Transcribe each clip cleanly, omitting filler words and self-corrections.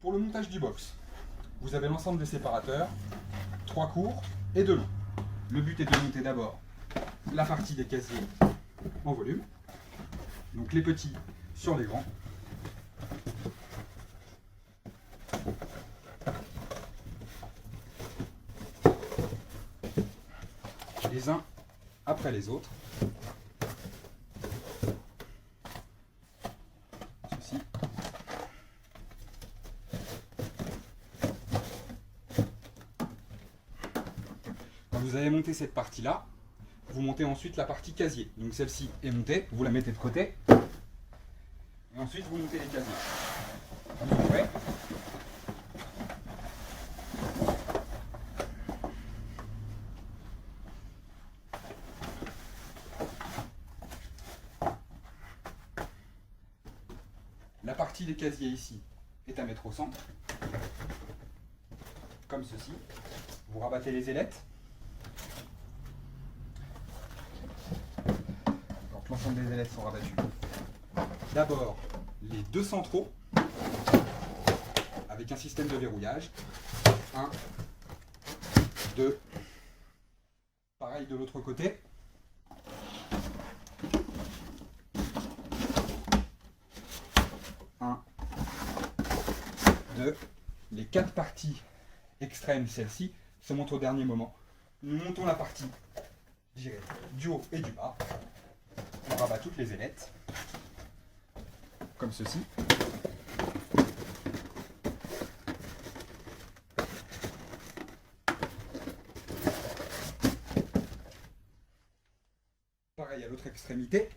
Pour le montage du box, vous avez l'ensemble des séparateurs, 3 courts et 2 longs. Le but est de monter d'abord la partie des casiers en volume, donc les petits sur les grands. Les uns après les autres. Ceci. Quand vous avez monté cette partie-là, vous montez ensuite la partie casier. Donc celle-ci est montée, vous la mettez de côté. Et ensuite vous montez les casiers. Vous ouvrez. La partie des casiers ici est à mettre au centre, comme ceci. Vous rabattez les ailettes. Donc l'ensemble des ailettes sont rabattues. D'abord les deux centraux avec un système de verrouillage. 1, 2. Pareil de l'autre côté. Les 4 parties extrêmes, celle-ci, se montrent au dernier moment. Nous montons la partie, je dirais, du haut et du bas. On rabat toutes les ailettes, comme ceci. Pareil à l'autre extrémité.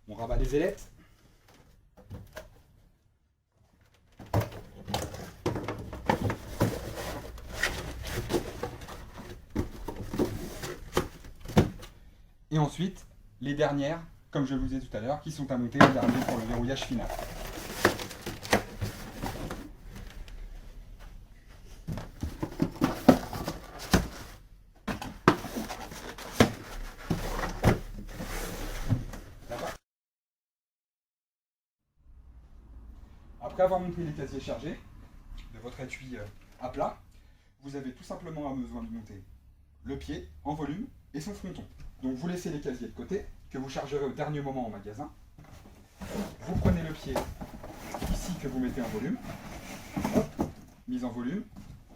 On rabat les ailettes. Et ensuite, les dernières, comme je vous ai dit tout à l'heure, qui sont à monter en dernier pour le verrouillage final. Après avoir monté les casiers chargés de votre étui à plat, vous avez tout simplement besoin de monter le pied en volume et son fronton. Donc vous laissez les casiers de côté, que vous chargerez au dernier moment en magasin. Vous prenez le pied ici que vous mettez en volume. Hop, mise en volume.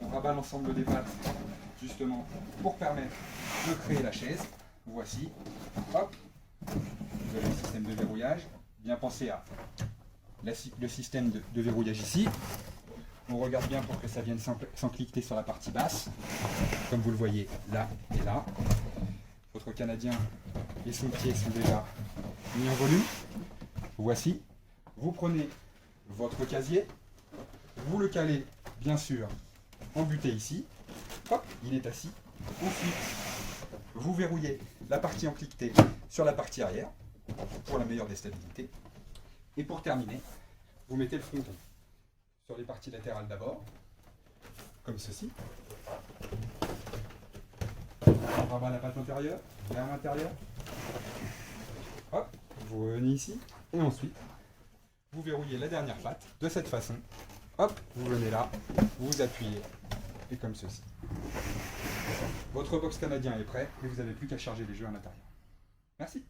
On rabat l'ensemble des pattes justement pour permettre de créer la chaise. Voici. Hop. Vous avez le système de verrouillage. Bien penser à le système de verrouillage ici. On regarde bien pour que ça vienne s'encliqueter sur la partie basse, comme vous le voyez là et là. Votre canadien et son pied sont déjà mis en volume. Voici. Vous prenez votre casier, vous le calez bien sûr en butée ici. Hop, il est assis. Ensuite, vous verrouillez la partie encliquetée sur la partie arrière pour la meilleure des stabilités. Et pour terminer, vous mettez le fronton sur les parties latérales d'abord, comme ceci. On rabat la patte antérieure, vers l'intérieur. Hop, vous revenez ici. Et ensuite, vous verrouillez la dernière patte de cette façon. Hop, vous venez là, vous appuyez, et comme ceci. Votre box canadien est prêt, et vous n'avez plus qu'à charger les jeux à l'intérieur. Merci.